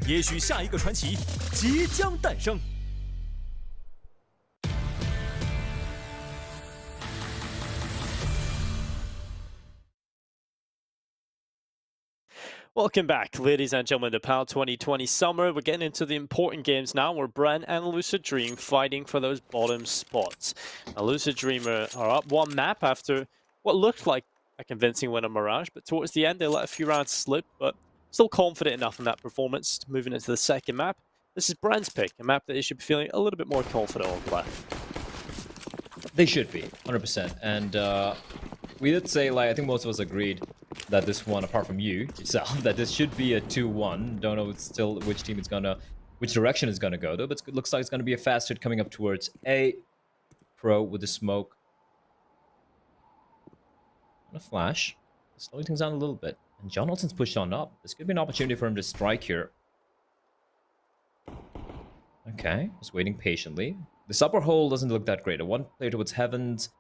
也许下一个传奇即将诞生。Welcome back, ladies and gentlemen, to PAL 2020 Summer. We're getting into the important games now, where BREN and Lucid Dream fighting for those bottom spots. Now, Lucid Dream are up one map after what looked like a convincing win on Mirage, but towards the end they let a few rounds slip, but still confident enough in that performance, moving into the second map. This is BREN's pick, a map that they should be feeling a little bit more confident on left. They should be, 100%. And we did say, like, I think most of us agreed that this one, apart from you yourself, that this should be a 2-1. Don't know still which team it's gonna, which direction it's gonna go though, but it looks like it's gonna be a fast hit coming up towards A. Pro with the smoke. And a flash. Slowing things down a little bit. And John Olsen's pushed on up. This could be an opportunity for him to strike here. Okay, just waiting patiently. This upper hole doesn't look that great. A one player towards Heavens.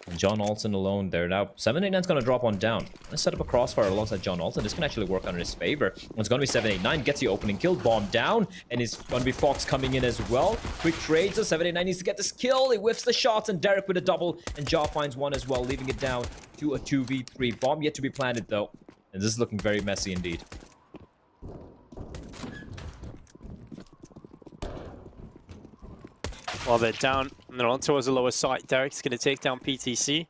And John Olsen alone there. Now, 789's going to drop on down. Let's set up a crossfire alongside John Olsen. This can actually work out in his favor. It's going to be 789. Gets the opening kill. Bomb down. And it's going to be Fox coming in as well. Quick trades. So 789 needs to get this kill. He whiffs the shots. And Derek with a double. And Jaw finds one as well, leaving it down to a 2v3. Bomb yet to be planted, though. And this is looking very messy indeed. While they're down and they're on towards the lower side, Derek's going to take down PTC.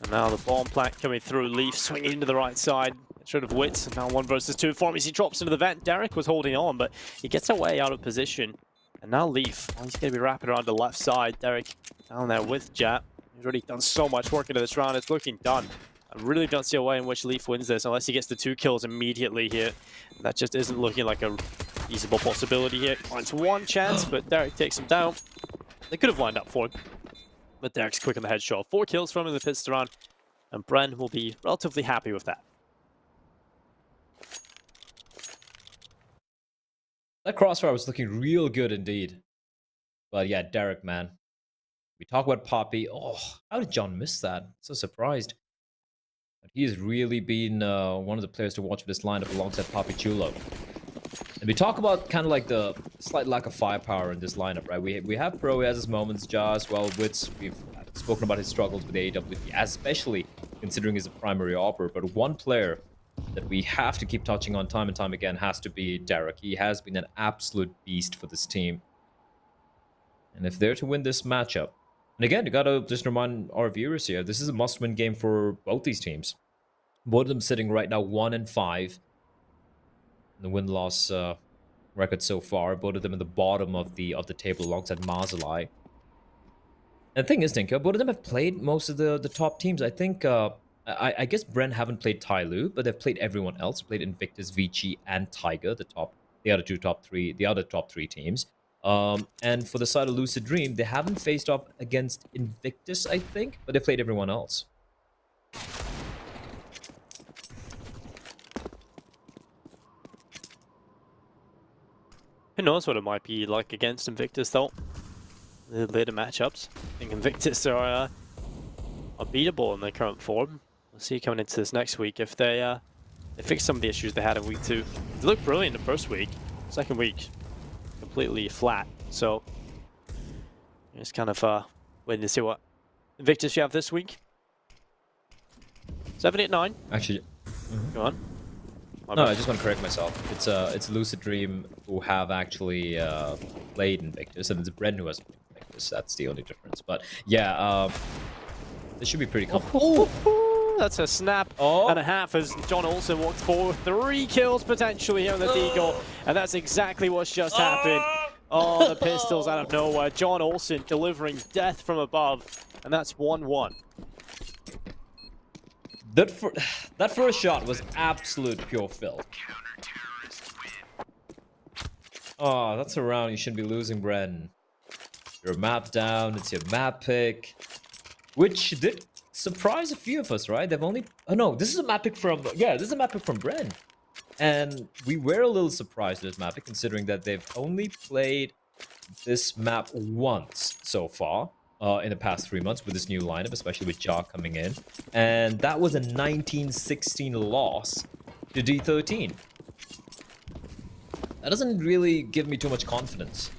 And now the bomb plant coming through. Leaf swinging into the right side. Should have wits. And now 1 versus 2 form as he drops into the vent. Derek was holding on, but he gets away out of position. And now Leaf, he's going to be wrapping around the left side. Derek down there with Jat. He's already done so much work into this round. It's looking done. I really don't see a way in which Leaf wins this unless he gets the 2 kills immediately here. That just isn't looking like a feasible possibility here. Finds one chance, but Derek takes him down. They could have lined up for him, but Derek's quick on the headshot. 4 kills from him in the pistol round, and BREN will be relatively happy with that. That crossfire was looking real good indeed. But yeah, Derek, man. We talk about Poppy. Oh, how did John miss that? So surprised. But he has really been one of the players to watch for this lineup alongside Poppy Chulo. And we talk about kind of like the slight lack of firepower in this lineup, right? We have Pro, he has his moments, Jaw as well, Wits. We've spoken about his struggles with the AWP, especially considering he's a primary opper. But one player that we have to keep touching on time and time again has to be Derek. He has been an absolute beast for this team. And if they're to win this matchup, and again, you gotta just remind our viewers here, this is a must-win game for both these teams. Both of them sitting right now 1-5. The win-loss record so far, both of them in the bottom of the table alongside Marzalai. And the thing is, Dinka, both of them have played most of the top teams. I think I guess BREN haven't played Tyloo, but they've played everyone else. Played Invictus, Vici, and Tiger, the other top three teams. And for the side of Lucid Dream, they haven't faced off against Invictus, I think, but they played everyone else. Who knows what it might be like against Invictus, though. The later matchups. I think Invictus are beatable in their current form. We'll see coming into this next week if they fix some of the issues they had in week 2. They looked brilliant the first week. Second week, completely flat. So, just kind of waiting to see what Invictus you have this week. 7-8-9. Actually, go on. No, I just want to correct myself. It's Lucid Dream who have actually played Invictus, and it's BREN who hasn't played Invictus. That's the only difference. But yeah, this should be pretty comfortable. That's a snap and a half as John Olsen walked forward. 3 kills potentially here on the Deagle, and that's exactly what's just happened. Oh, the pistols out of nowhere. John Olsen delivering death from above, and that's 1-1. That first shot was absolute pure filth. Oh, that's a round you shouldn't be losing, BREN. Your map down, it's your map pick. Which did surprise a few of us, right? They've only... Oh no, this is a map pick from... Yeah, this is a map pick from BREN. And we were a little surprised with this map pick, considering that they've only played this map once so far. In the past 3 months with this new lineup, especially with Jaw coming in. And that was a 19-16 loss to D13. That doesn't really give me too much confidence.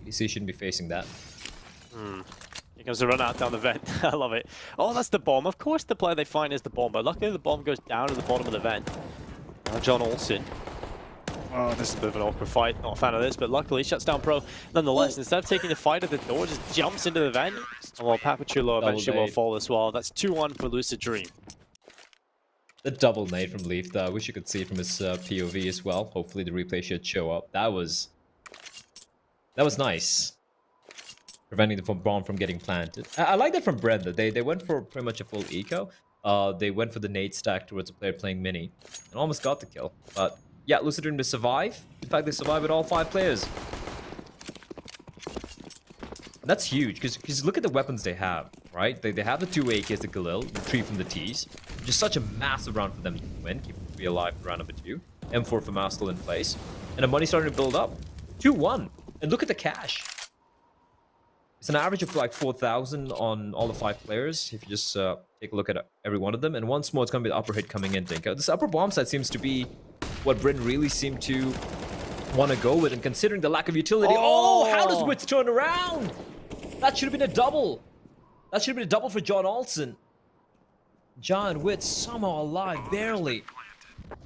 PDC shouldn't be facing that. Here comes the run out down the vent. I love it. Oh, that's the bomb. Of course the player they find is the bomb, but luckily the bomb goes down to the bottom of the vent. Now John Olsen. Oh, this is a bit of an awkward fight. Not a fan of this, but luckily shuts down Pro. Nonetheless, instead of taking the fight at the door, just jumps into the vent. And well, Papachulo eventually will fall as well. That's 2-1 for Lucid Dream. The double nade from Leaf, though. I wish you could see it from his POV as well. Hopefully the replay should show up. That was nice. Preventing the bomb from getting planted. I like that from BREN, though. They went for pretty much a full eco. They went for the nade stack towards a player playing mini. And almost got the kill. But yeah, Lucid Dream to survive. In fact, they survive with all 5 players. And that's huge, because look at the weapons they have, right? They have the 2 AKs, the Galil, the 3 from the Ts. Just such a massive round for them to win, keep 3 alive for round number 2. M4 for Mouse still in place. And the money's starting to build up. 2-1. And look at the cash. It's an average of like 4,000 on all the 5 players, if you just take a look at every one of them. And once more, it's going to be the upper hit coming in, Dinko. This upper bomb side seems to be what BREN really seem to want to go with. And considering the lack of utility... Oh, how does Wits turn around? That should have been a double. That should have been a double for John Olsen. John Wits somehow alive, barely.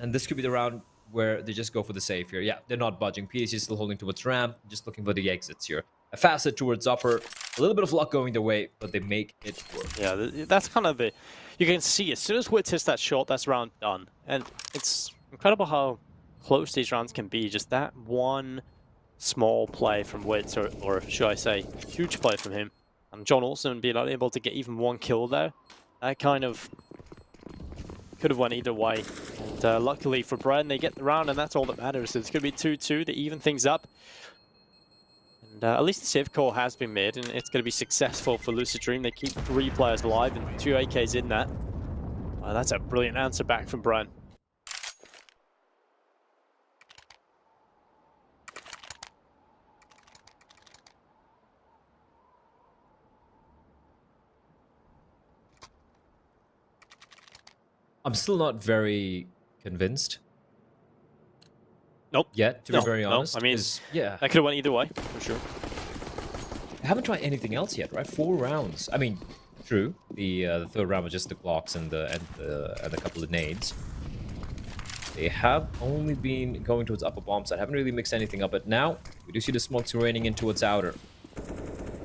And this could be the round where they just go for the save here. Yeah, they're not budging. PDC is still holding towards ramp, just looking for the exits here. A facet towards upper, a little bit of luck going their way, but they make it work. Yeah, that's kind of the... You can see as soon as Wits hits that shot, that's round done. And it's incredible how close these rounds can be. Just that one small play from Wits, or should I say, huge play from him. And John Olsen being unable to get even 1 kill there. That kind of could have went either way. And luckily for BREN, they get the round, and that's all that matters. So it's going to be 2-2 to even things up. And at least the save call has been made, and it's going to be successful for Lucid Dream. They keep 3 players alive and 2 AKs in that. That's a brilliant answer back from BREN. I'm still not very convinced. Nope. Yet, to be very honest. I mean, yeah, that could have went either way, for sure. I haven't tried anything else yet, right? 4 rounds. I mean, true. The 3rd round was just the Glocks and a couple of nades. They have only been going towards upper bomb side. Haven't really mixed anything up. But now, we do see the smokes raining in towards outer.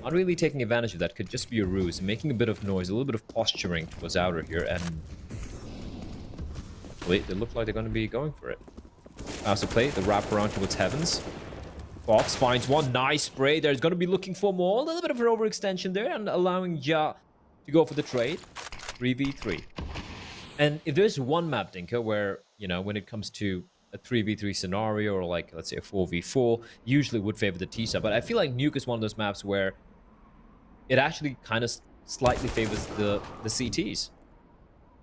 Not really taking advantage of that. Could just be a ruse. Making a bit of noise, a little bit of posturing towards outer here. And wait, they look like they're going to be going for it. As to play, the wrap around towards Heavens. Fox finds one nice spray. There's going to be looking for more. A little bit of an overextension there and allowing Ja to go for the trade. 3v3. And if there's one map, Dinka, where, you know, when it comes to a 3v3 scenario or like, let's say a 4v4, usually would favor the T-side. But I feel like Nuke is one of those maps where it actually kind of slightly favors the CTs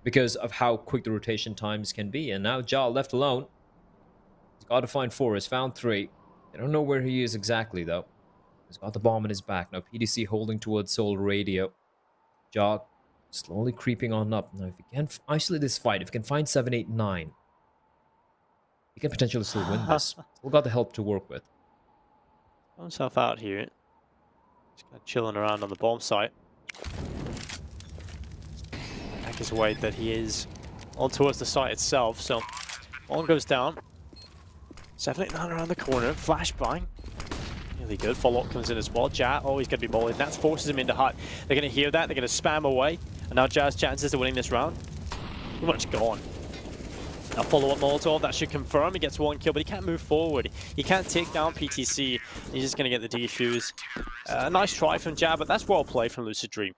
because of how quick the rotation times can be. And now Ja left alone. He's got to find 4. He's found 3. I don't know where he is exactly, though. He's got the bomb in his back. Now, PDC holding towards Soul Radio. Ja slowly creeping on up. Now, if he can isolate this fight, if he can find 7, 8, 9, he can potentially still win this. Still got the help to work with. Got himself out here. Just kind of chilling around on the bomb site. Back his way that he is on towards the site itself. So, one goes down. 7, 8, 9 around the corner. Flashbang. Really good. Follow-up comes in as well. Ja always going to be mollied. That forces him into hut. They're going to hear that. They're going to spam away. And now Ja's chances of winning this round pretty much gone. A follow-up Molotov. That should confirm. He gets 1 kill, but he can't move forward. He can't take down PTC. He's just going to get the defuse. Nice try from Ja, but that's well played from Lucid Dream.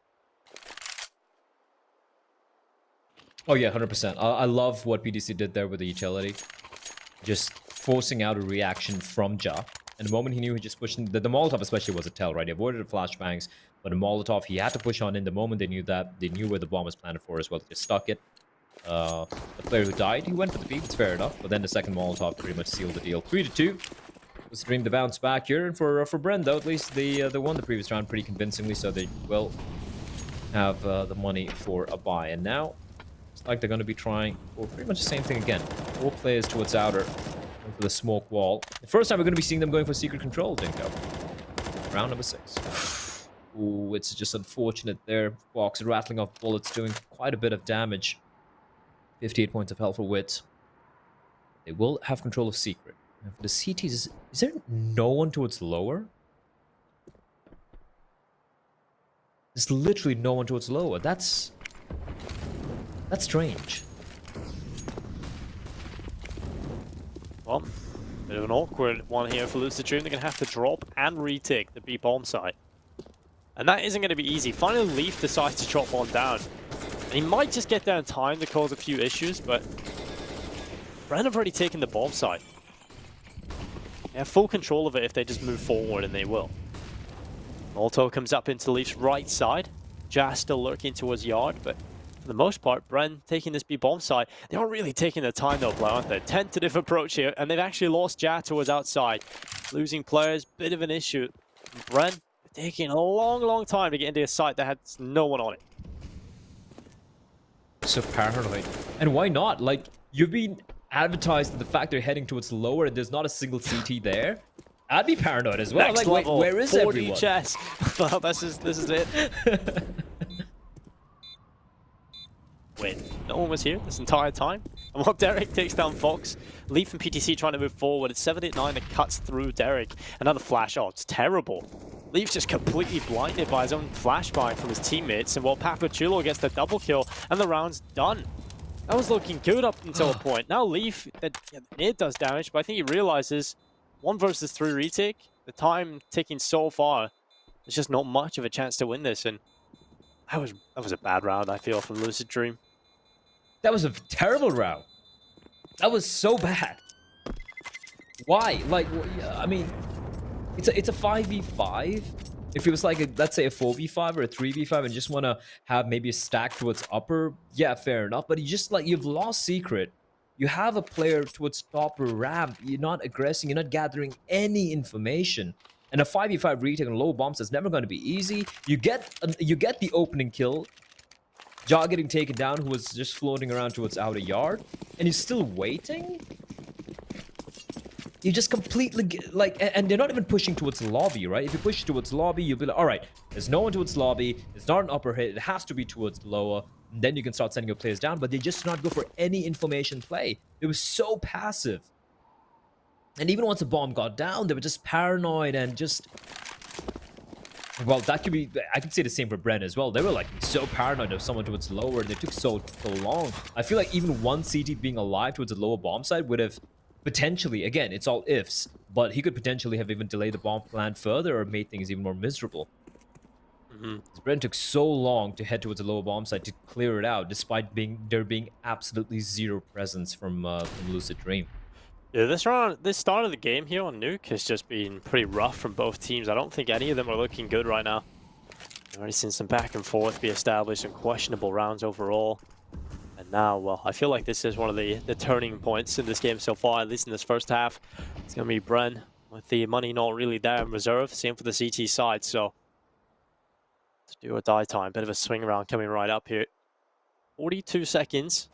Oh, yeah, 100%. I love what PDC did there with the utility. Just forcing out a reaction from Ja. And the moment he knew he just pushed in, the Molotov especially was a tell, right? He avoided the flashbangs, but the Molotov, he had to push on in. The moment they knew that, they knew where the bomb was planted for as well. They just stuck it. The player who died, he went for the peek, it's fair enough. But then the second Molotov pretty much sealed the deal. 3-2. Let's dream the bounce back here. And for BREN, though, at least they won the previous round pretty convincingly, so they will have the money for a buy. And now, it's like they're going to be trying for pretty much the same thing again. 4 players towards outer, going for the smoke wall. The first time we're going to be seeing them going for secret control, Dinko. Round number 6. Ooh, it's just unfortunate there. Fox rattling off bullets, doing quite a bit of damage. 58 points of health for Wit. They will have control of secret. And for the CTs, is there no one towards lower? There's literally no one towards lower. That's strange. Well, bit of an awkward one here for Lucid. They're going to have to drop and retake the B bomb site. And that isn't going to be easy. Finally, Leaf decides to drop one down. And he might just get there in time to cause a few issues, but BREN have already taken the bomb site. They have full control of it if they just move forward, and they will. Molto comes up into Leaf's right side. Jazz still lurking towards Yard, but for the most part, BREN taking this B bomb site. They aren't really taking their time though, Blau, aren't they? Tentative approach here, and they've actually lost Jazz towards outside. Losing players, bit of an issue. BREN taking a long time to get into a site that had no one on it. So paranoid. And why not? Like, you've been advertised the fact they're heading towards lower and there's not a single CT there. I'd be paranoid as well. Next like, level, where is 4D everyone? chess. Well, this is it. Wait, no one was here this entire time? And while Derek takes down Fox, Leaf and PTC trying to move forward. It's 789 that cuts through Derek. Another flash. Oh, it's terrible. Leaf's just completely blinded by his own flashbang from his teammates. And while Papachulo gets the double kill, and the round's done. That was looking good up until a point. Now Leaf, it does damage, but I think he realizes 1 versus 3 retake. The time ticking so far, there's just not much of a chance to win this. And that was a bad round, I feel, from Lucid Dream. That was a terrible round. That was so bad. Why? Like, I mean, it's a 5v5. If it was like, let's say a 4v5 or a 3v5 and just want to have maybe a stack towards upper, yeah, fair enough. But you just, like, you've lost secret. You have a player towards top or ramp. You're not aggressing. You're not gathering any information. And a 5v5 retake on low bombs is never going to be easy. You get the opening kill. Jaw getting taken down, who was just floating around towards outer yard, and he's still waiting. You just completely and they're not even pushing towards the lobby, right? If you push towards lobby, you'll be like, all right, there's no one towards lobby. It's not an upper hit. It has to be towards lower. And then you can start sending your players down. But they just not go for any information play. It was so passive. And even once the bomb got down, they were just paranoid and just. Well, that could be. I could say the same for BREN as well. They were like so paranoid of someone towards lower. They took so long. I feel like even one CT being alive towards the lower bomb side would have potentially, again, it's all ifs, but he could potentially have even delayed the bomb plan further or made things even more miserable. BREN took so long to head towards the lower bomb side to clear it out, despite there being absolutely zero presence from Lucid Dream. Yeah, this start of the game here on Nuke has just been pretty rough from both teams. I don't think any of them are looking good right now. I've already seen some back and forth be established, some questionable rounds overall. And now, well, I feel like this is one of the turning points in this game so far, at least in this first half. It's going to be BREN with the money not really there in reserve. Same for the CT side, so it's do or die time. Bit of a swing round coming right up here. 42 seconds.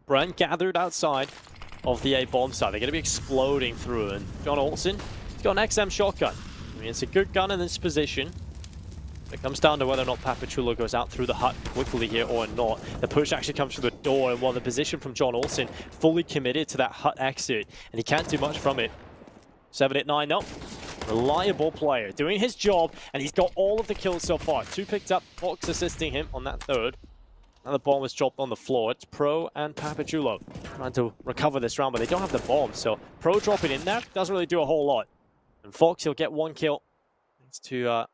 BREN gathered outside of the A bomb side. They're going to be exploding through, and John Olsen, he's got an XM shotgun. I mean, it's a good gun in this position. It comes down to whether or not Papachulo goes out through the hut quickly here or not. The push actually comes through the door, and while the position from John Olsen fully committed to that hut exit, and he can't do much from it. 789, no. Reliable player, doing his job, and he's got all of the kills so far. 2 picked up, Fox assisting him on that 3rd. And the bomb was dropped on the floor. It's Pro and Papachulo trying to recover this round, but they don't have the bomb. So Pro dropping in there doesn't really do a whole lot. And Fox, he'll get 1 kill. Thanks to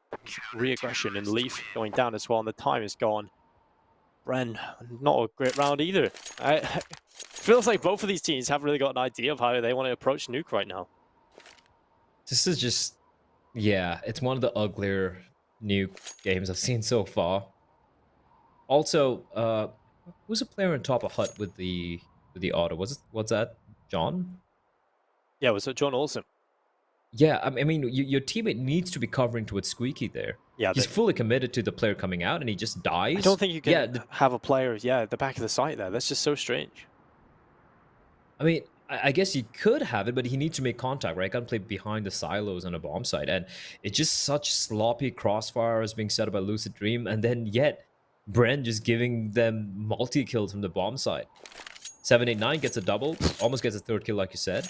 re-aggression, and Leaf going down as well, and the time is gone. BREN, not a great round either. Feels like both of these teams haven't really got an idea of how they want to approach Nuke right now. This is just, yeah, it's one of the uglier Nuke games I've seen so far. Also, who's a player on top of hut with the auto? What's that? John? Yeah, was it John Olsen? Yeah, I mean, your teammate needs to be covering towards Squeaky there. Yeah, He's fully committed to the player coming out, and he just dies. I don't think you can Yeah, have a player, at the back of the site there. That's just so strange. I mean, I guess you could have it, but he needs to make contact, right? Can't play behind the silos on a bomb site. And it's just such sloppy crossfires being set up by Lucid Dream, and then yet BREN just giving them multi-kills from the bomb site. 789 gets a double, almost gets a third kill, like you said.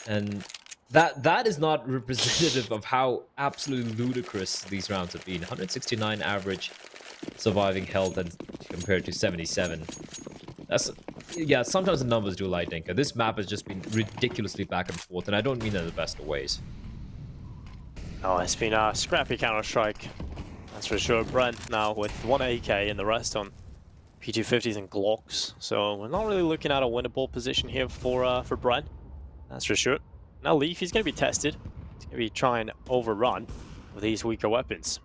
And that is not representative of how absolutely ludicrous these rounds have been. 169 average surviving health and compared to 77. That's, yeah, sometimes the numbers do lie, Dinka. This map has just been ridiculously back and forth, and I don't mean that in the best of ways. Oh, it's been a scrappy Counter-Strike. That's for sure. BREN now with 1 AK and the rest on P250s and Glocks. So we're not really looking at a winnable position here for BREN. That's for sure. Now Leaf, he's going to be tested. He's going to be trying to overrun with these weaker weapons.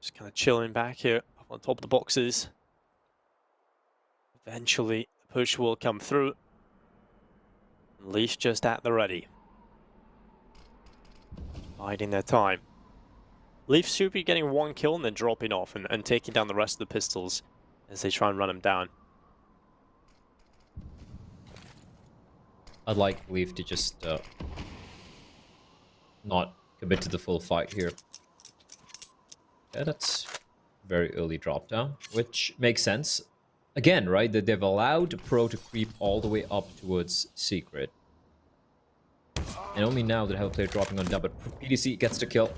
Just kind of chilling back here up on top of the boxes. Eventually, the push will come through. Leaf just at the ready. Biding their time. Leaf should be getting 1 kill and then dropping off and taking down the rest of the pistols as they try and run him down. I'd like Leaf to just not commit to the full fight here. Yeah, that's very early drop down, which makes sense. Again, right, that they've allowed Pro to creep all the way up towards Secret. And only now they have a player dropping on down, but PDC gets the kill.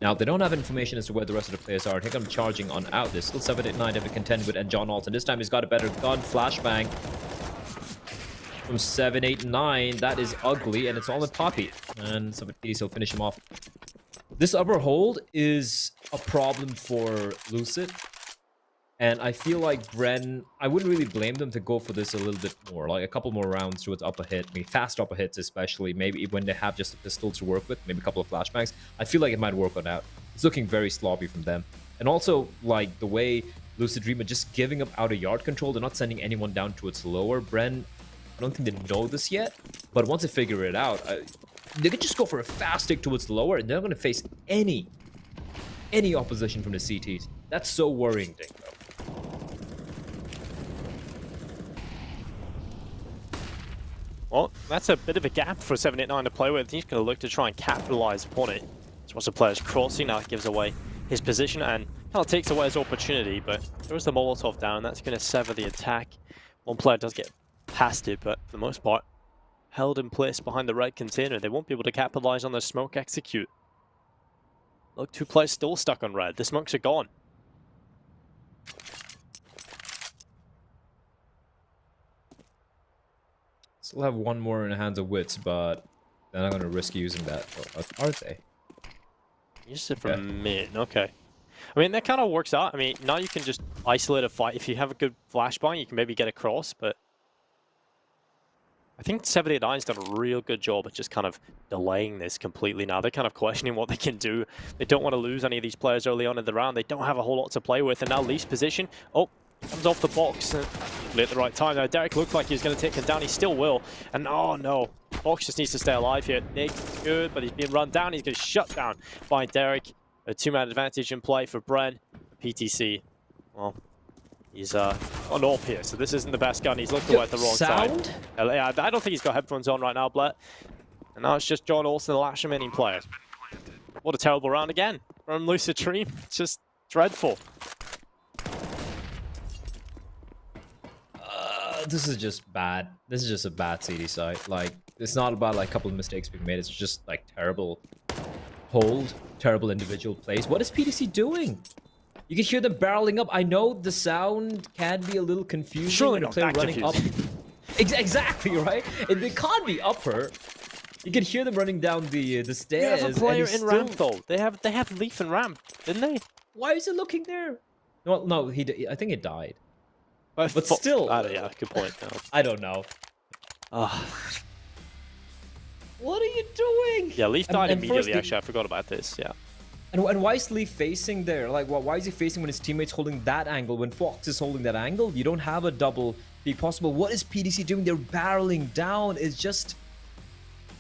Now, they don't have information as to where the rest of the players are. I think I'm charging on out. There's still 789 to contend with, and John Alton. This time he's got a better gun. Flashbang from 789. That is ugly, and it's all in Poppy. And so PDC will finish him off. This upper hold is a problem for Lucid. And I feel like BREN, I wouldn't really blame them to go for this a little bit more. Like a couple more rounds towards upper hit. Maybe fast upper hits especially. Maybe when they have just a pistol to work with. Maybe a couple of flashbangs. I feel like it might work on out. It's looking very sloppy from them. And also, like, the way Lucid Dream are just giving up out of yard control. They're not sending anyone down towards lower. BREN, I don't think they know this yet. But once they figure it out, they could just go for a fast stick towards lower. And they're not going to face any opposition from the CTs. That's so worrying, Dinko. Well, that's a bit of a gap for 789 to play with. He's going to look to try and capitalize upon it. So once the player's crossing, now it gives away his position and kind of takes away his opportunity, but there's the Molotov down. That's going to sever the attack. One player does get past it, but for the most part, held in place behind the red container. They won't be able to capitalize on their smoke execute. Look, 2 players still stuck on red. The smokes are gone. Still have 1 more in the hands of Wits, but they're not going to risk using that. Or are they? Used it from mid, okay. I mean, that kind of works out. I mean, now you can just isolate a fight. If you have a good flashbang, you can maybe get across, but I think 789's done a real good job at just kind of delaying this completely now. They're kind of questioning what they can do. They don't want to lose any of these players early on in the round. They don't have a whole lot to play with, and now Leaf's position. Oh, comes off the box at the right time. Now, Derek looked like he was going to take him down. He still will. And oh no, Box just needs to stay alive here. Nick, good, but he's being run down. He's getting shut down by Derek. A 2-man advantage in play for BREN. PTC, well, he's on off here, so this isn't the best gun. He's looked away at the wrong side. Yeah, I don't think he's got headphones on right now, Blett. And now it's just John Olsen, the last remaining player. What a terrible round again from Lucid Dream. It's just dreadful. This is just bad. This is just a bad CD site. Like, it's not about like a couple of mistakes being made. It's just like terrible hold, terrible individual plays. What is PDC doing? You can hear them barreling up. I know the sound can be a little confusing. Surely when a player running up. Exactly, right? And they can't be upper. You can hear them running down the stairs. They have a player in ramp though. They have Leaf and ramp, didn't they? Why is he looking there? Well, no, I think he died. But still, yeah, good point. No. I don't know. What are you doing? Yeah, Leaf died immediately. First, actually, I forgot about this. Yeah. And why is Leaf facing there? Like, why is he facing when his teammate's holding that angle? When Fox is holding that angle, you don't have a double peek possible. What is PDC doing? They're barreling down. It's just,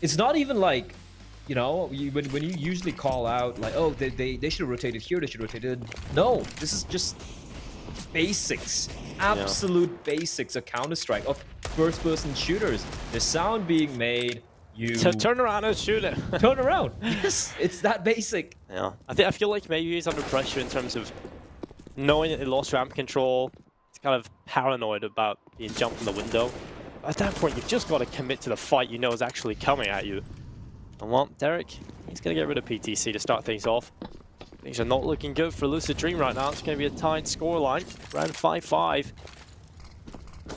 it's not even like, you know, when you usually call out like, oh, they should have rotated here, they should have rotated. No, this is just basics, absolute basics of Counter-Strike, of first-person shooters. The sound being made, you turn around and shoot it. turn around. Yes, it's that basic. Yeah, I feel like maybe he's under pressure in terms of knowing that he lost ramp control. He's kind of paranoid about being jumped from the window. At that point, you've just got to commit to the fight you know is actually coming at you. And well, Derek, he's going to get rid of PTC to start things off. Things are not looking good for Lucid Dream right now. It's going to be a tied scoreline, around 5-5.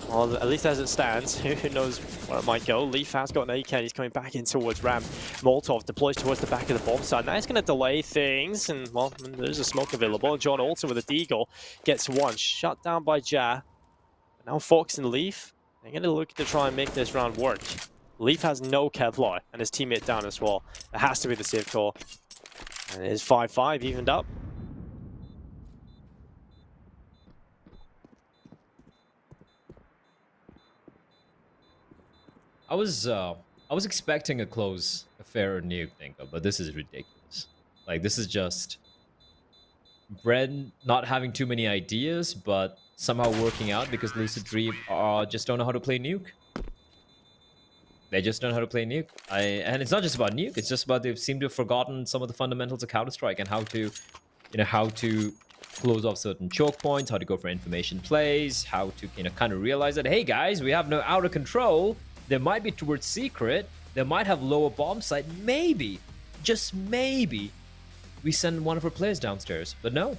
Well, at least as it stands, who knows where it might go. Leaf has got an AK, he's coming back in towards ramp. Molotov deploys towards the back of the bomb site. Now he's going to delay things, and well, there's a smoke available. And John also with a deagle gets one, shut down by Ja. Now Fox and Leaf, they're going to look to try and make this round work. Leaf has no Kevlar, and his teammate down as well. It has to be the safe call. And it is 5-5, evened up. I was expecting a close affair in Nuke, but this is ridiculous. Like, this is just BREN not having too many ideas, but somehow working out because Lucid Dream just don't know how to play Nuke. They just don't know how to play Nuke. And it's not just about Nuke, it's just about they seem to have forgotten some of the fundamentals of Counter-Strike and how to, how to close off certain choke points, how to go for information plays, how to, kind of realize that, hey guys, we have no out of control. There might be towards secret. They might have lower bomb site. Maybe, just maybe, we send one of our players downstairs. But no.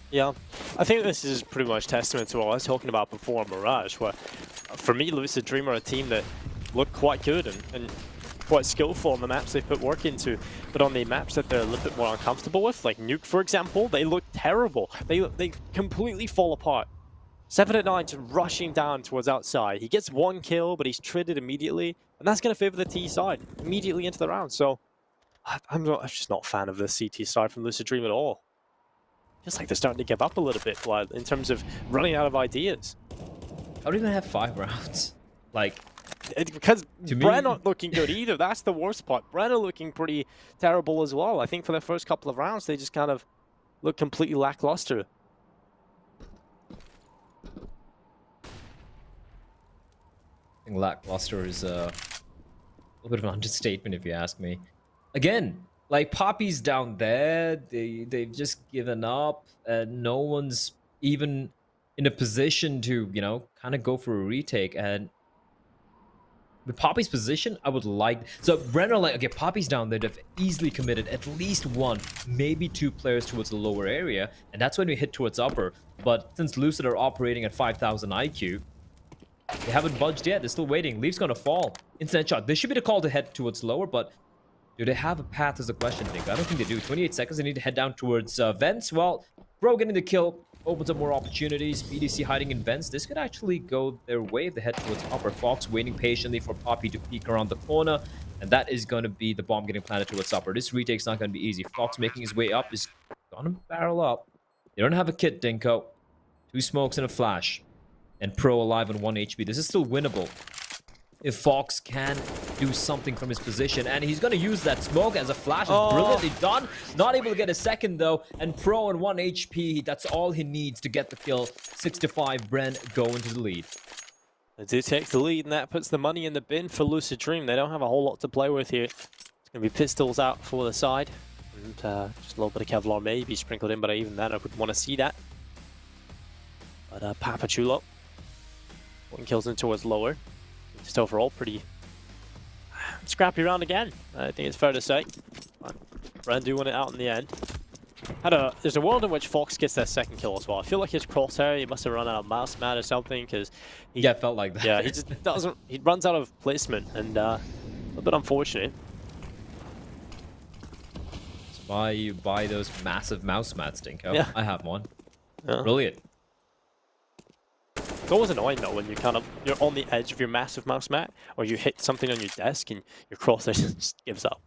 Yeah, I think this is pretty much testament to what I was talking about before on Mirage, where for me, Lucid Dream are a team that look quite good and quite skillful on the maps they put work into, but on the maps that they're a little bit more uncomfortable with, like Nuke, for example, they look terrible. They completely fall apart. 7 at 9 just rushing down towards outside. He gets one kill, but he's traded immediately, and that's going to favor the T side immediately into the round. So I'm just not a fan of the CT side from Lucid Dream at all. Just like they're starting to give up a little bit in terms of running out of ideas. I don't even have 5 rounds. Like, because BREN aren't looking good either. That's the worst part. BREN are looking pretty terrible as well. I think for the first couple of rounds, they just kind of look completely lackluster. I think lackluster is a little bit of an understatement if you ask me. Again, like Poppy's down there, they've just given up, and no one's even in a position to, kind of go for a retake. And with Poppy's position, I would like... So BREN are like, okay, Poppy's down there, they've easily committed at least 1, maybe 2 players towards the lower area, and that's when we hit towards upper. But since Lucid are operating at 5,000 IQ, they haven't budged yet, they're still waiting. Leaf's gonna fall. Instant shot. There should be the call to head towards lower, but do they have a path is the question, I think. I don't think they do. 28 seconds, they need to head down towards vents. Well, Bro getting the kill opens up more opportunities. BDC hiding in vents. This could actually go their way if they head towards upper. Fox waiting patiently for Poppy to peek around the corner, and that is going to be the bomb getting planted towards upper. This retake's not going to be easy. Fox making his way up is going to barrel up. They don't have a kit, Dinko. 2 smokes and a flash. And Pro alive on 1 HP. This is still winnable if Fox can do something from his position. And he's going to use that smoke as a flash. It's brilliantly done. Not able to get a second, though. And Pro on 1 HP. That's all he needs to get the kill. 6-5. BREN go into the lead. They do take the lead, and that puts the money in the bin for Lucid Dream. They don't have a whole lot to play with here. It's going to be pistols out for the side. And just a little bit of Kevlar maybe sprinkled in, but even then I wouldn't want to see that. But Papachulo. 1 kills in towards lower. Just overall pretty scrappy round again, I think it's fair to say. BREN do win it out in the end. There's a world in which Fox gets their second kill as well. I feel like his crosshair, he must have run out of mouse mat or something, because yeah, it felt like that. Yeah, he just doesn't. He runs out of placement, and a little bit unfortunate. That's why you buy those massive mouse mats, Dinko. Yeah. I have one. Yeah. Brilliant. It's always annoying though when you're on the edge of your massive mouse mat, or you hit something on your desk and your crosshair just gives up.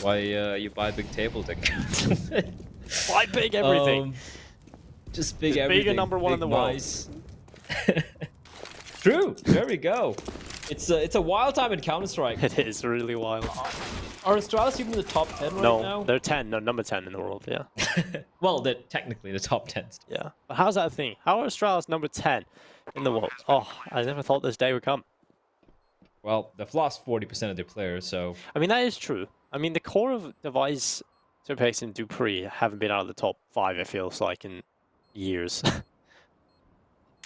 Why you buy a big table, Dinko? Buy big everything. Just big Just everything. bigger number one in the world. Mice. True. There we go. It's a wild time in Counter-Strike. It is really wild. Are Astralis even in the top 10 right No, now? they're 10. No, number 10 in the world, yeah. Well, they're technically the top 10. Yeah. But how's that a thing? How are Astralis number 10 in the world? Oh, I never thought this day would come. Well, they've lost 40% of their players, so... I mean, that is true. I mean, the core of Device, Surpace, and Dupree haven't been out of the top 5, it feels like, in years.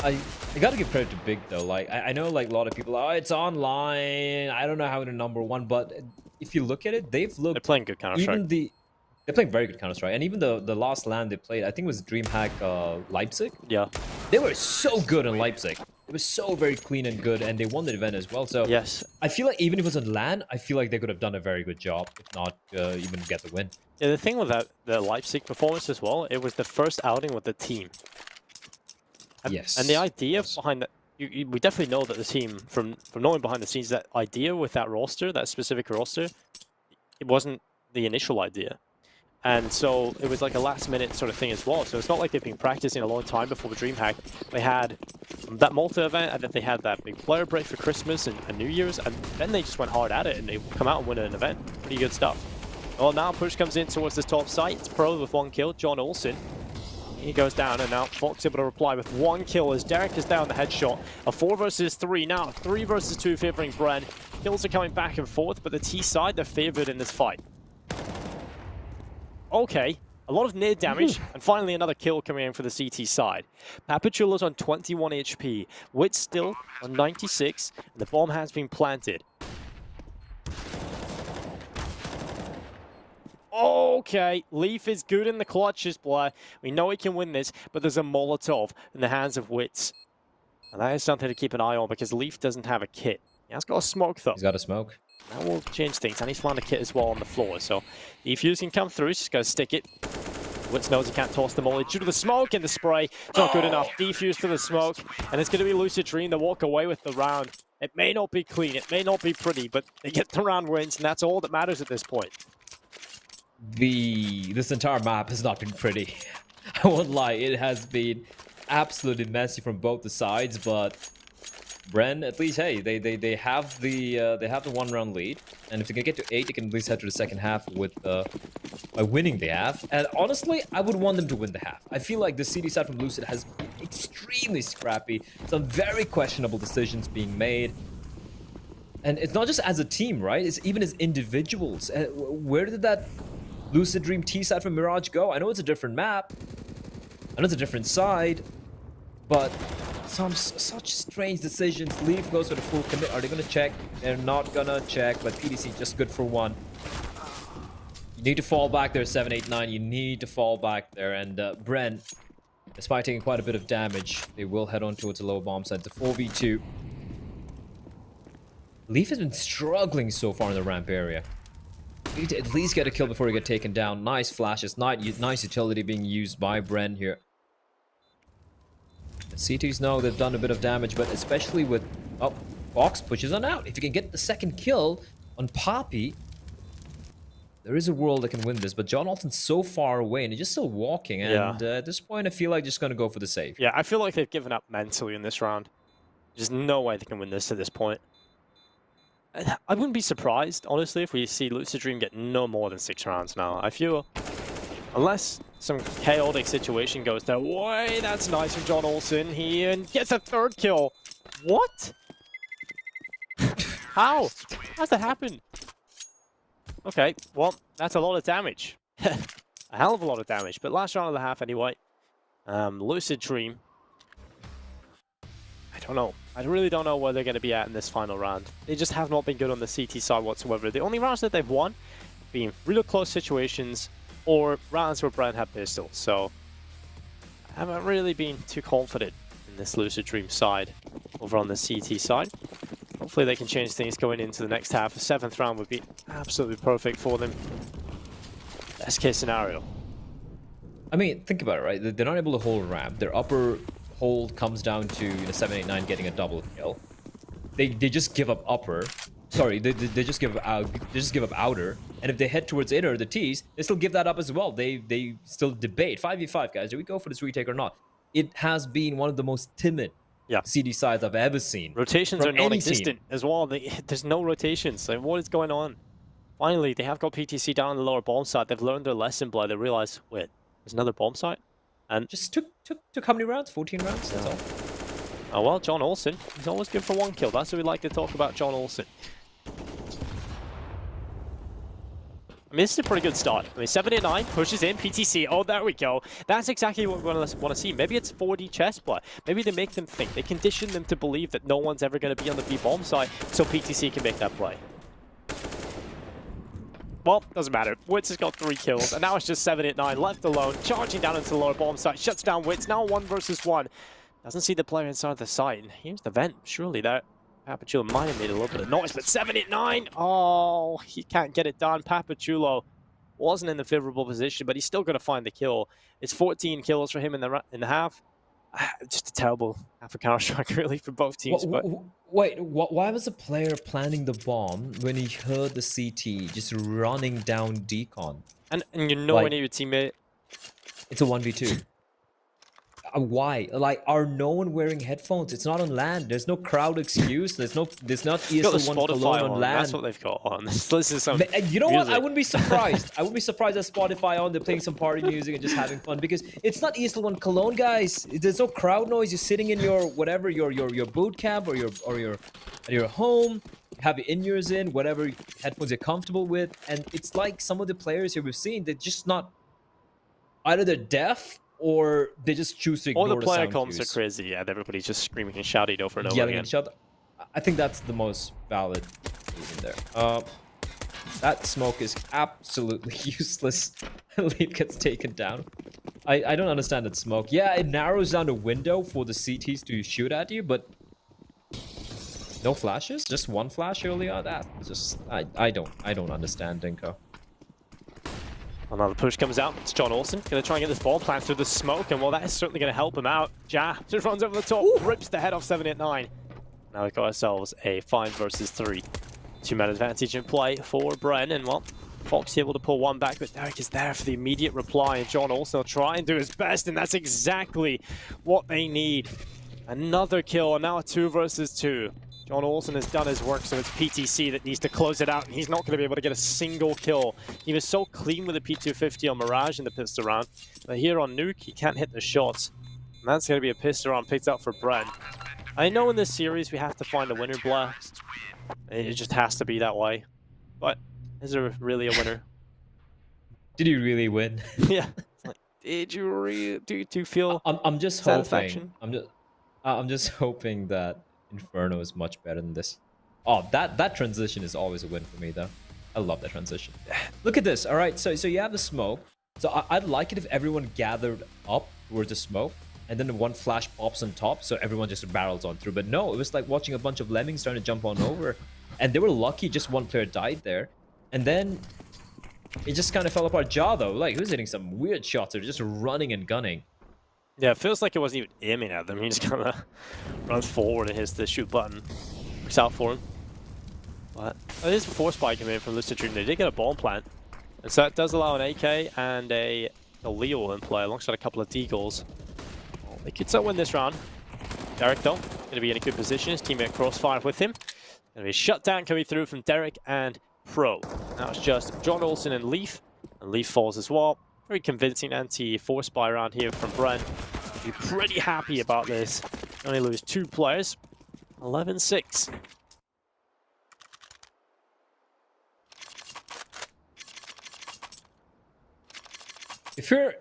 I gotta give credit to Big, though. Like, I know, like, a lot of people, oh, it's online, I don't know how they're number 1, but if you look at it, they've looked... They're playing good Counter-Strike. They're playing very good Counter-Strike, and even the last LAN they played, I think it was DreamHack Leipzig. Yeah. They were so good in Leipzig. It was so very clean and good, and they won the event as well. So Yes. I feel like even if it was on LAN, I feel like they could have done a very good job, if not even get the win. Yeah, the thing with the Leipzig performance as well, it was the first outing with the team. Yes. And the idea behind that, we definitely know that the team, from knowing behind the scenes, that idea with that roster, that specific roster, it wasn't the initial idea. And so it was like a last minute sort of thing as well. So it's not like they've been practicing a long time before the DreamHack. They had that Malta event, and then they had that big player break for Christmas and New Year's, and then they just went hard at it and they come out and win an event. Pretty good stuff. Well, now push comes in towards this top site. It's Pro with 1 kill, John Olsen. He goes down, and now Fox able to reply with 1 kill as Derek is down the headshot. A 4 versus 3 now, 3 versus 2 favoring BREN. Kills are coming back and forth, but the T side, they're favored in this fight. Okay, a lot of near damage, and finally another kill coming in for the CT side. Papachula's on 21 HP, Wit still on 96, and the bomb has been planted. Okay, Leaf is good in the clutches, Blair. We know he can win this, but there's a Molotov in the hands of Wits. And that is something to keep an eye on, because Leaf doesn't have a kit. He has got a smoke, though. He's got a smoke. That will change things, and he's found a kit as well on the floor, so the defuse can come through, he's just going to stick it. Witz knows he can't toss the molly due to the smoke and the spray. It's not good enough. Defuse to the smoke, and it's going to be Lucid Dream to walk away with the round. It may not be clean, it may not be pretty, but they get the round wins, and that's all that matters at this point. This entire map has not been pretty. I won't lie, it has been absolutely messy from both the sides, but BREN, at least, hey, they have the 1 round lead, and if they can get to 8, they can at least head to the second half with by winning the half. And honestly, I would want them to win the half. I feel like the CD side from Lucid has been extremely scrappy, some very questionable decisions being made, and it's not just as a team, right? It's even as individuals. Where did that Lucid Dream T side from Mirage go? I know it's a different map, I know it's a different side, but such strange decisions. Leaf goes for the full commit. Are they going to check? They're not going to check, but PDC just good for 1. You need to fall back there, 7, 8, 9. You need to fall back there. And BREN, despite taking quite a bit of damage, they will head on towards the lower bomb site. It's a 4v2. Leaf has been struggling so far in the ramp area. You need to at least get a kill before you get taken down. Nice flashes. Nice utility being used by BREN here. The CTs know they've done a bit of damage, but especially with... Oh, Fox pushes on out. If you can get the second kill on Poppy, there is a world that can win this, but John Alton's so far away, and he's just still walking, and at this point, I feel like just going to go for the save. Yeah, I feel like they've given up mentally in this round. There's no way they can win this at this point. I wouldn't be surprised, honestly, if we see Lucid Dream get no more than 6 rounds now. I feel... Unless some chaotic situation goes their way, that's nice from John Olsen. He gets a 3rd kill. What? How? How's that happen? Okay, well, that's a lot of damage. A hell of a lot of damage, but last round of the half anyway. Lucid Dream. I don't know. I really don't know where they're going to be at in this final round. They just have not been good on the CT side whatsoever. The only rounds that they've won have been really close situations, or rounds where BREN had pistols, so I haven't really been too confident in this Lucid Dream side over on the CT side. Hopefully they can change things going into the next half. The 7th round would be absolutely perfect for them. Best case scenario. I mean, think about it, right? They're not able to hold ramp. Their upper hold comes down to 7, 8, 9 getting a double kill. They just give up upper. Sorry, they just give up outer, and if they head towards inner, the T's, they still give that up as well. They still debate 5v5, guys. Do we go for this retake or not? it has been one of the most timid CD sides I've ever seen. Rotations are non-existent as well. There's no rotations. Like, what is going on? Finally, they have got PTC down on the lower bomb site. They've learned their lesson, but they realize, wait, there's another bomb site? And just took how many rounds? 14 rounds, that's all. Oh well, John Olsen, he's always good for one kill. That's what we like to talk about, John Olsen. I mean, this is a pretty good start. I mean, 7-9 pushes in, PTC. Oh, there we go. That's exactly what we want to see. Maybe it's 4D chess play. Maybe they make them think. They condition them to believe that no one's ever going to be on the B bomb site, so PTC can make that play. Well, doesn't matter. Wits has got 3 kills, and now it's just 7-9 left alone, charging down into the lower bomb site, shuts down Wits. Now 1 versus 1. Doesn't see the player inside the site. Here's the vent. Surely that Papachulo might have made a little bit of noise, but 7-9! Oh, he can't get it done. Papachulo wasn't in the favorable position, but he's still going to find the kill. It's 14 kills for him in the half. Just a terrible half of Counter-Strike, really, for both teams. Wait, why was the player planning the bomb when he heard the CT just running down decon? And you know, like, any of your teammate... It's a 1v2. Why? Like, are no one wearing headphones? It's not on land. There's no crowd excuse. There's not ESL1 Cologne on land. That's what they've got on. This is some you know music. what? I wouldn't be surprised. I wouldn't be surprised at Spotify on. They're playing some party music and just having fun, because it's not ESL1 Cologne, guys. There's no crowd noise. You're sitting in your whatever your boot camp or your home. You have your in-ears in, whatever headphones you're comfortable with, and it's like some of the players here we've seen, they're just not, either they're deaf or they just choose to ignore the player sound comms cues. are crazy, yeah. Everybody's just screaming and shouting over and over Yelling again. at each other. I think that's the most valid reason there. That smoke is absolutely useless. Leap gets taken down. I don't understand that smoke. Yeah, it narrows down the window for the CTs to shoot at you, but no flashes? Just one flash early on? That just I don't understand, Dinko. Another push comes out. It's John Olsen going to try and get this ball plant through the smoke, and well, that is certainly going to help him out. Ja just runs over the top, rips the head off 7-9. Now we've got ourselves a 5 versus 3. 2-man advantage in play for BREN, and well, Fox able to pull one back, but Derek is there for the immediate reply, and John Olsen will try and do his best, and that's exactly what they need. Another kill, and now a 2 versus 2. John Olsen has done his work, so it's PTC that needs to close it out, and he's not going to be able to get a single kill. He was so clean with the P250 on Mirage in the pistol round, but here on Nuke, he can't hit the shots. And that's going to be a pistol round picked up for BREN. I know in this series we have to find a winner, Blair. It just has to be that way. But is there really a winner? Did you really win? Yeah. It's like, did you really? Do you feel I'm just satisfaction? hoping. I'm just hoping that Inferno is much better than this. Oh, that transition is always a win for me, though. I love that transition. Look at this. All right, so you have the smoke. So I'd like it if everyone gathered up towards the smoke, and then the one flash pops on top, so everyone just barrels on through. But no, it was like watching a bunch of lemmings trying to jump on over, and they were lucky just one player died there, and then it just kind of fell apart. Ja, though, like, he was hitting some weird shots. They're just running and gunning. Yeah, it feels like it wasn't even aiming at them. He just kind of runs forward and hits the shoot button. Works out for him. But there's a force spike coming in from Lucid. They did get a bomb plant. And so that does allow an AK and a Leo in play alongside a couple of Deagles. Well, they could still win this round. Derek, though, going to be in a good position. His teammate Crossfire with him. Going to be a shutdown coming through from Derek and Pro. Now it's just John Olsen and Leaf. And Leaf falls as well. Very convincing anti-force spy around here from BREN. Be pretty happy about this. Only lose 2 players. 11-6. If you're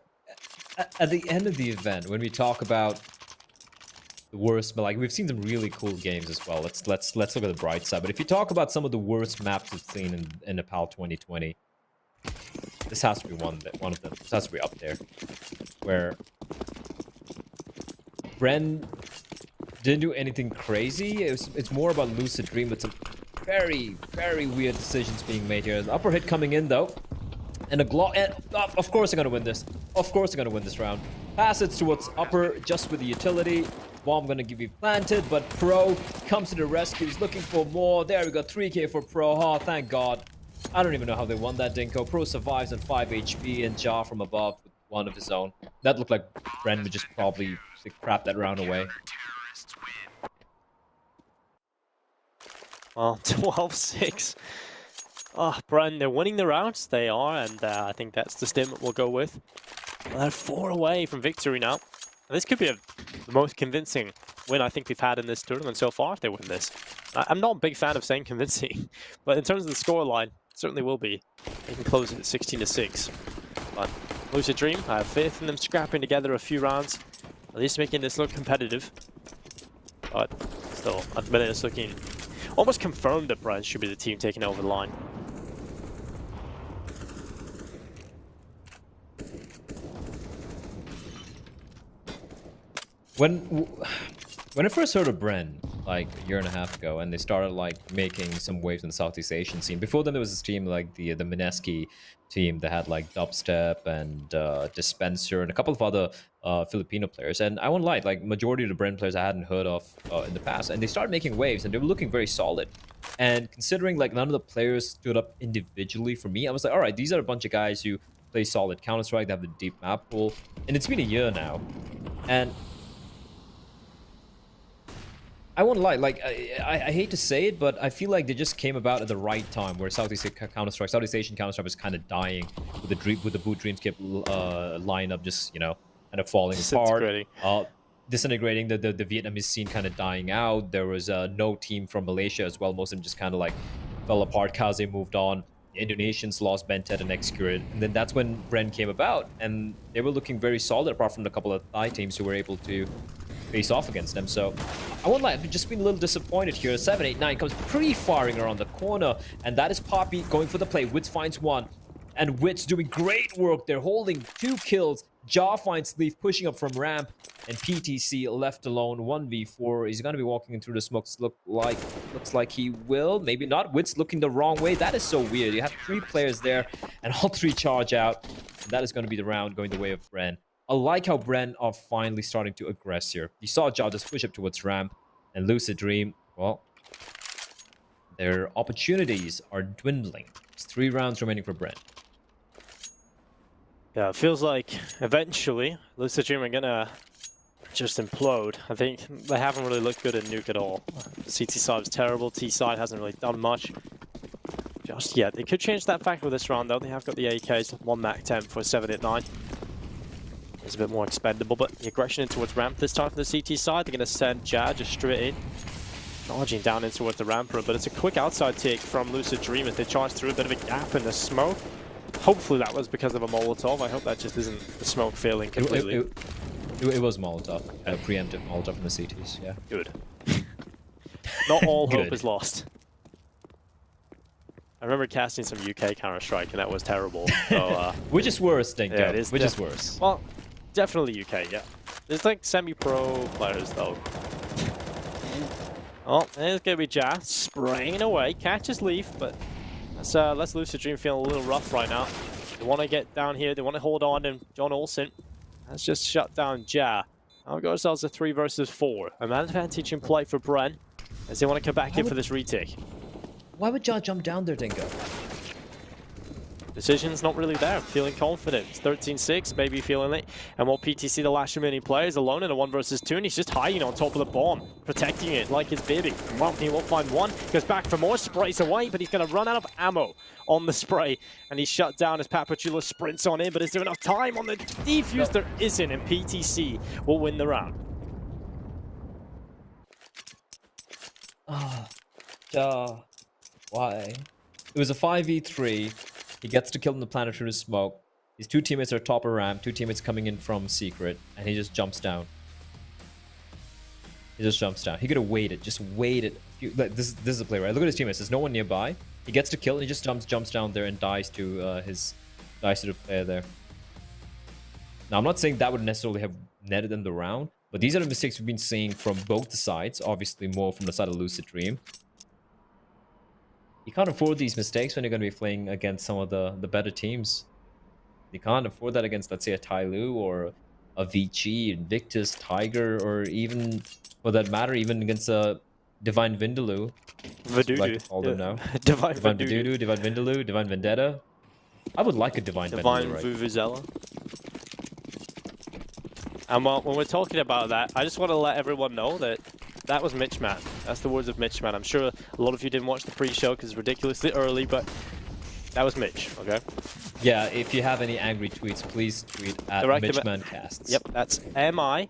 at the end of the event, when we talk about the worst, but like we've seen some really cool games as well. Let's look at the bright side. But if you talk about some of the worst maps we've seen in the PAL 2020, this has to be one of them. This has to be up there, where BREN didn't do anything crazy. It's more about Lucid Dream, but some very, very weird decisions being made here. The upper hit coming in though, and a glow. And of course they're gonna win this. Of course they're gonna win this round. Pass it towards upper, just with the utility. Bomb gonna be planted, but Pro comes to the rescue. He's looking for more. There we go, 3K for Pro. Oh, thank God. I don't even know how they won that, Dinko. Pro survives on 5 HP, and Ja from above with one of his own. That looked like BREN would just probably crap that round away. Well, 12-6. Oh, BREN, they're winning the rounds. They are, and I think that's the stim we'll go with. Well, they're 4 away from victory now. And this could be the most convincing win I think we've had in this tournament so far if they win this. I'm not a big fan of saying convincing, but in terms of the scoreline, it certainly will be. They can close it at 16-6. But Lucid Dream, I have faith in them scrapping together a few rounds, at least making this look competitive. But still, at the minute it's looking almost confirmed that BREN should be the team taking over the line. When I first heard of BREN, like a year and a half ago, and they started like making some waves in the Southeast Asian scene. Before then, there was this team like the Mineski team that had like Dubstep and Dispenser and a couple of other Filipino players. And I won't lie, like majority of the BREN players I hadn't heard of in the past, and they started making waves, and they were looking very solid. And considering like none of the players stood up individually for me, I was like, all right, these are a bunch of guys who play solid Counter-Strike, they have the deep map pool, and it's been a year now, and I won't lie, like, I hate to say it, but I feel like they just came about at the right time where Southeast Asian Counter-Strike was kind of dying with the Boot Dreamscape lineup just, you know, kind of falling apart. Disintegrating, the Vietnamese scene kind of dying out. There was no team from Malaysia as well. Most of them just kind of like fell apart. Kaze moved on. The Indonesians lost Bentet and Executed. And then that's when BREN came about. And they were looking very solid apart from a couple of Thai teams who were able to face off against them. So I won't lie, I've just been a little disappointed here. 789 comes pre-firing around the corner, and that is Poppy going for the play. Wits finds one, and Wits doing great work. They're holding 2 kills. Jaw finds Leaf pushing up from ramp, and PTC left alone 1v4. He's going to be walking in through the smokes. Looks like he will. Maybe not. Wits looking the wrong way. That is so weird. You have 3 players there, and all 3 charge out. And that is going to be the round going the way of BREN. I like how BREN are finally starting to aggress here. You saw Jaw just push up towards ramp, and Lucid Dream, well, their opportunities are dwindling. It's 3 rounds remaining for BREN. Yeah, it feels like eventually Lucid Dream are gonna just implode. I think they haven't really looked good at Nuke at all. CT side was terrible, T side hasn't really done much just yet. They could change that fact with this round though. They have got the AKs, 1 Mac 10 for 789. It's a bit more expendable, but the aggression in towards ramp this time from the CT side. They're going to send Jad just straight in. Charging down in towards the ramp room, but it's a quick outside take from Lucid Dream as they charge through a bit of a gap in the smoke. Hopefully that was because of a Molotov. I hope that just isn't the smoke failing completely. It was Molotov, a preemptive Molotov from the CTs, yeah. Good. Not all hope is lost. I remember casting some UK Counter-Strike and that was terrible. So, which is worse, Dinko? Yeah, it is which is worse? Well, definitely UK, yeah. There's like semi-pro players though. Oh, there's gonna be Jazz spraying away, catches Leaf, but that's Lucid Dream feeling a little rough right now. They want to get down here, they want to hold on, and John Olsen has just shut down Ja. Now we've got ourselves a 3 versus 4. An advantage in play for BREN as they want to come back in for this retake. Why would Ja jump down there, Dinko? Decision's not really there. Feeling confident. It's 13-6, maybe feeling it. And while PTC, the last remaining player, is alone in a 1 versus 2, and he's just hiding on top of the bomb, protecting it like his baby. Well, he will find one. Goes back for more, sprays away, but he's going to run out of ammo on the spray. And he's shut down as Papachula sprints on in, but is there enough time on the defuse? There isn't, and PTC will win the round. Ah, Ja. Why? It was a 5v3. He gets to kill in the planet through the smoke. His 2 teammates are top of ramp, 2 teammates coming in from secret, and he just jumps down. He just jumps down. He could have waited, just waited. This is a play, right? Look at his teammates. There's no one nearby. He gets to kill, and he just jumps down there and dies to the player there. Now, I'm not saying that would necessarily have netted them the round, but these are the mistakes we've been seeing from both the sides. Obviously, more from the side of Lucid Dream. You can't afford these mistakes when you're going to be playing against some of the better teams. You can't afford that against, let's say, a Tyloo or a Vici, Invictus, Tiger, or even, for that matter, even against a Divine Vindaloo. Vadudu. Like to call them now. Divine Vadudu, Divine Vindaloo, Divine Vendetta. I would like a Divine Vendetta, right? Vuvuzela. And when we're talking about that, I just want to let everyone know that that was Mitch Man. That's the words of Mitch Man. I'm sure a lot of you didn't watch the pre-show because it's ridiculously early, but that was Mitch, okay? Yeah, if you have any angry tweets, please tweet at MitchMancasts. Yep, that's M-I-T-C-H-M-A-N.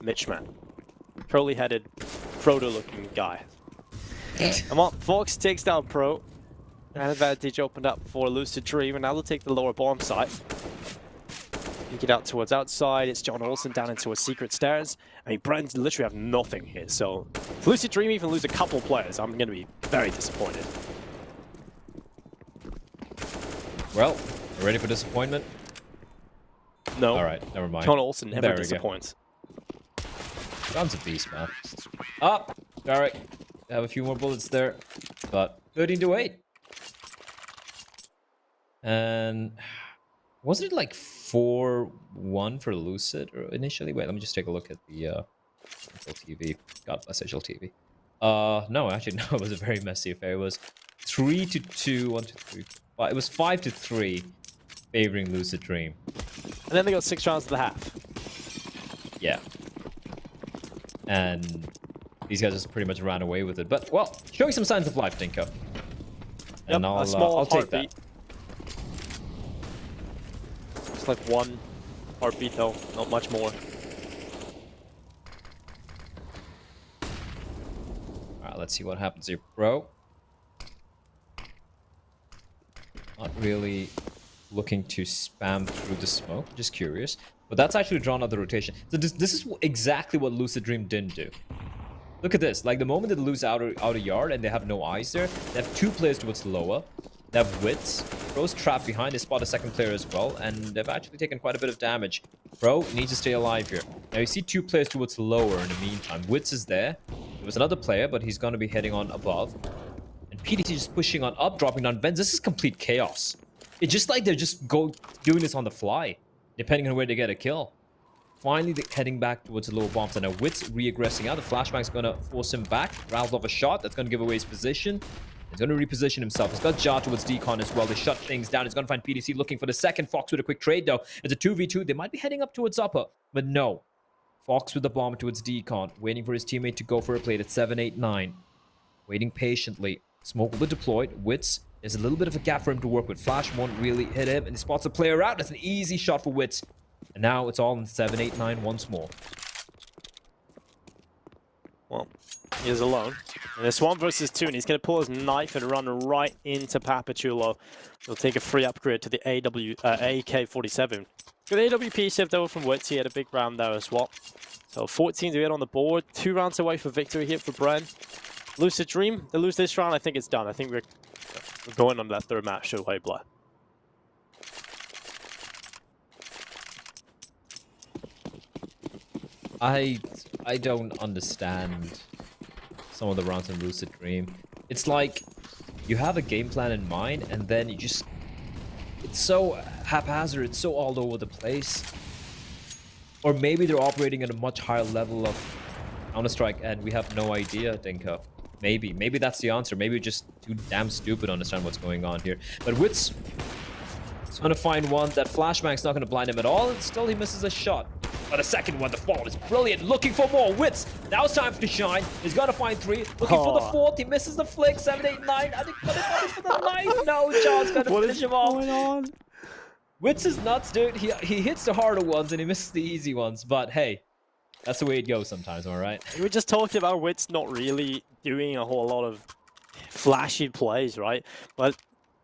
Mitchman. Curly-headed, Frodo-looking guy. Come on, Fox takes down Pro. An advantage opened up for Lucid Dream, and now they'll take the lower bomb site. Peek it out towards outside. It's John Olsen down into a secret stairs. I mean, BREN literally have nothing here, so if Lucid Dream even lose a couple players, I'm going to be very disappointed. Well, you ready for disappointment? No. All right, never mind. John Olsen never disappoints. John's a beast, man. Up, Derek. Have a few more bullets there, but 13-8. And wasn't it like 4-1 for Lucid initially? Wait, let me just take a look at the TV. God bless HLTV. No, actually, no. It was a very messy affair. It was 3-2, 1, 2, 3. Well, it was 5-3, favoring Lucid Dream. And then they got 6 rounds of the half. Yeah. And these guys just pretty much ran away with it. But, well, showing some signs of life, Dinko. And yep, I'll take that. Just like 1 heartbeat, though. Not much more. Alright, let's see what happens here, bro. Not really looking to spam through the smoke. Just curious. But that's actually drawn out the rotation. So this is exactly what Lucid Dream didn't do. Look at this. Like, the moment they lose outer yard and they have no eyes there, they have 2 players towards lower. They have Wits. Bro's trapped behind. They spot a second player as well. And they've actually taken quite a bit of damage. Bro needs to stay alive here. Now, you see 2 players towards lower in the meantime. Wits is there. There was another player, but he's going to be heading on above. And PDT just pushing on up, dropping down vents. This is complete chaos. It's just like they're just doing this on the fly, depending on where they get a kill. Finally, they're heading back towards the lower bombs. And now Wits re-aggressing out. The flashback's going to force him back. Rattles off a shot. That's going to give away his position. He's going to reposition himself. He's got Jar towards Decon as well. They shut things down. He's going to find PDC looking for the second. Fox with a quick trade, though. It's a 2v2. They might be heading up towards upper, but no. Fox with the bomb towards Decon, waiting for his teammate to go for a plate at 7-8-9. Waiting patiently. Smoke will be deployed. Wits, there's a little bit of a gap for him to work with. Flash won't really hit him, and he spots a player out. That's an easy shot for Wits. And now it's all in 7-8-9 once more. Well, he is alone. And it's 1 versus 2, and he's going to pull his knife and run right into Papachulo. He'll take a free upgrade to the AK-47. Good AWP shift over from Wits. He had a big round there as well. So 14-8 on the board. 2 rounds away for victory here for BREN. Lucid Dream, they lose this round, I think it's done. I think we're going on that 3rd match to Weibla. I don't understand some of the rounds in Lucid Dream. It's like you have a game plan in mind, and then you just... It's so haphazard, it's so all over the place. Or maybe they're operating at a much higher level of Counter-Strike, and we have no idea, Dinko. Maybe that's the answer. Maybe we're just too damn stupid to understand what's going on here. But Wits is going to find one. That flashbang's not going to blind him at all, and still he misses a shot. But a second one, the fall is brilliant. Looking for more. Wits, now it's time to shine. He's going to find 3. Looking for the 4th. He misses the flick. 7-8-9. I think he's for the 9th. No, John's going to finish him off. What is going on? Wits is nuts, dude. He hits the harder ones and he misses the easy ones. But hey, that's the way it goes sometimes, am I right? We were just talking about Wits not really doing a whole lot of flashy plays, right? But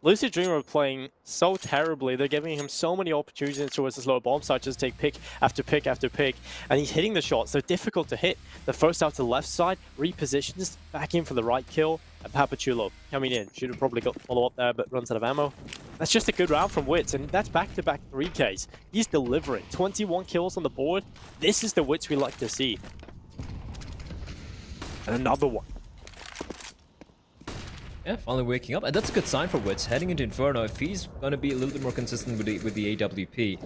Lucid Dream are playing so terribly. They're giving him so many opportunities towards this lower bomb site. Just take pick after pick after pick. And he's hitting the shots. They're difficult to hit. The first out to the left side, repositions, back in for the right kill. And Papachulo coming in. Should have probably got follow up there, but runs out of ammo. That's just a good round from Wits. And that's back-to-back 3Ks. He's delivering. 21 kills on the board. This is the Wits we like to see. And another one. Yeah, finally waking up. And that's a good sign for Wits. Heading into Inferno, if he's going to be a little bit more consistent with the AWP,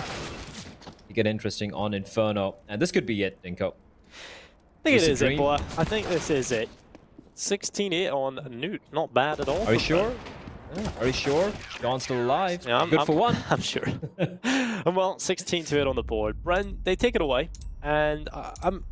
you get interesting on Inferno. And this could be it, Dinko. I think it is it, boy. I think this is it. 16-8 on Newt. Not bad at all. Are you sure? Yeah, are you sure? John's still alive. Yeah, Good for one. I'm sure. And well, 16 to 8 on the board. BREN, they take it away. And I'm